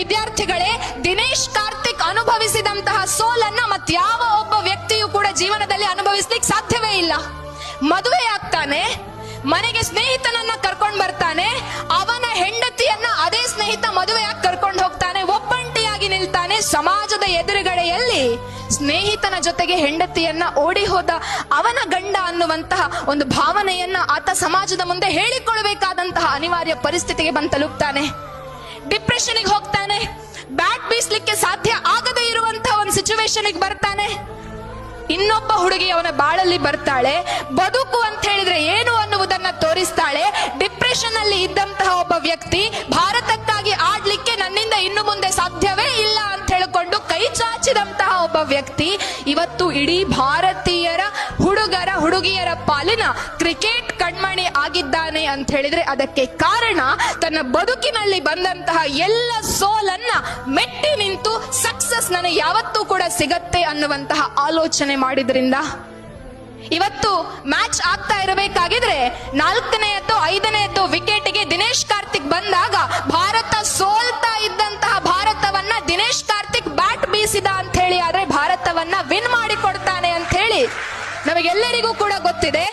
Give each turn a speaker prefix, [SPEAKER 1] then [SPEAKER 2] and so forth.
[SPEAKER 1] ವಿದ್ಯಾರ್ಥಿಗಳೇ, ದಿನೇಶ್ ಕಾರ್ತಿಕ್ ಅನುಭವಿಸಿದಂತಹ ಸೋಲನ್ನ ಮತ್ಯಾವ ಒಬ್ಬ ವ್ಯಕ್ತಿಯು ಕೂಡ ಜೀವನದಲ್ಲಿ ಅನುಭವಿಸ್ಲಿಕ್ಕೆ ಸಾಧ್ಯವೇ ಇಲ್ಲ. ಮದುವೆ ಆಗ್ತಾನೆ, ಮನೆಗೆ ಸ್ನೇಹಿತನನ್ನ ಕರ್ಕೊಂಡ್ ಬರ್ತಾನೆ, ಅವನ ಹೆಂಡತಿಯನ್ನ ಅದೇ ಸ್ನೇಹಿತ ಮದುವೆಯಾಗಿ ಕರ್ಕೊಂಡು ಹೋಗ್ತಾನೆ, ಒಬ್ಬಂಟಿಯಾಗಿ ನಿಲ್ತಾನೆ. ಸಮಾಜದ ಎದುರುಗಡೆಯಲ್ಲಿ ಸ್ನೇಹಿತನ ಜೊತೆಗೆ ಹೆಂಡತಿಯನ್ನ ಓಡಿ ಹೋದ ಅವನ ಗಂಡ ಅನ್ನುವಂತಹ ಒಂದು ಭಾವನೆಯನ್ನ ಆತ ಸಮಾಜದ ಮುಂದೆ ಹೇಳಿಕೊಳ್ಳಬೇಕಾದಂತಹ ಅನಿವಾರ್ಯ ಪರಿಸ್ಥಿತಿಗೆ ಬಂದು ತಲುಪ್ತಾನೆ. ಡಿಪ್ರೆಷನ್ಗೆ ಹೋಗ್ತಾನೆ, ಬ್ಯಾಟ್ ಬೀಸ್ಲಿಕ್ಕೆ ಸಾಧ್ಯ ಆಗದೇ ಇರುವಂತಹ ಒಂದು ಸಿಚುವೇಶನ್ಗೆ ಬರ್ತಾನೆ. ಇನ್ನೊಬ್ಬ ಹುಡುಗಿ ಅವನ ಬಾಳಲ್ಲಿ ಬರ್ತಾಳೆ, ಬದುಕು ಅಂತ ಹೇಳಿದ್ರೆ ಏನು ಅನ್ನುವುದನ್ನ ತೋರಿಸ್ತಾಳೆ. ಡಿಪ್ರೆಷನ್ ಅಲ್ಲಿ ಇದ್ದಂತಹ ಒಬ್ಬ ವ್ಯಕ್ತಿ ಭಾರತಕ್ಕಾಗಿ ಆಡ್ಲಿಕ್ಕೆ ನನ್ನಿಂದ ಇನ್ನು ಮುಂದೆ ಸಾಧ್ಯವೇ ಇಲ್ಲ ಅಂತ ಹೇಳಿಕೊಂಡು ಕೈ ಚಾಚಿದಂತಹ ಒಬ್ಬ ವ್ಯಕ್ತಿ ಇವತ್ತು ಇಡೀ ಭಾರತೀಯರ ಹುಡುಗಿಯರ ಪಾಲಿನ ಕ್ರಿಕೆಟ್ ಕಣ್ಮಣಿ ಆಗಿದ್ದಾನೆ ಅಂತ ಹೇಳಿದ್ರೆ ಅದಕ್ಕೆ ಕಾರಣ ತನ್ನ ಬದುಕಿನಲ್ಲಿ ಬಂದಂತಹ ಎಲ್ಲ ಸೋಲನ್ನ ಮೆಟ್ಟಿ ನಿಂತು ಸಕ್ಸಸ್ ನನಗೆ ಯಾವತ್ತೂ ಕೂಡ ಸಿಗತ್ತೆ ಅನ್ನುವಂತಹ ಆಲೋಚನೆ ಮಾಡಿದ್ರಿಂದ. ಇವತ್ತು ಮ್ಯಾಚ್ ಆಗ್ತಾ ಇರಬೇಕಾಗಿದ್ರೆ 4ನೇಯದ್ದು 5ನೇಯದ್ದು ವಿಕೆಟ್ಗೆ ದಿನೇಶ್ ಕಾರ್ತಿಕ್ ಬಂದಾಗ ಭಾರತ ಸೋಲ್ತಾ ಇದ್ದಂತಹ ಭಾರತವನ್ನ ದಿನೇಶ್ ಕಾರ್ತಿಕ್ ಬ್ಯಾಟ್ ಬೀಸಿದ ಅಂತ ಹೇಳಿ ಆದ್ರೆ ಭಾರತವನ್ನ ವಿನ್ ಮಾಡಿ ಕೊಡ್ತಾನೆ ಅಂತ ಹೇಳಿ ನಮಗೆಲ್ಲರಿಗೂ ಕೂಡ ಗೊತ್ತಿದೆ.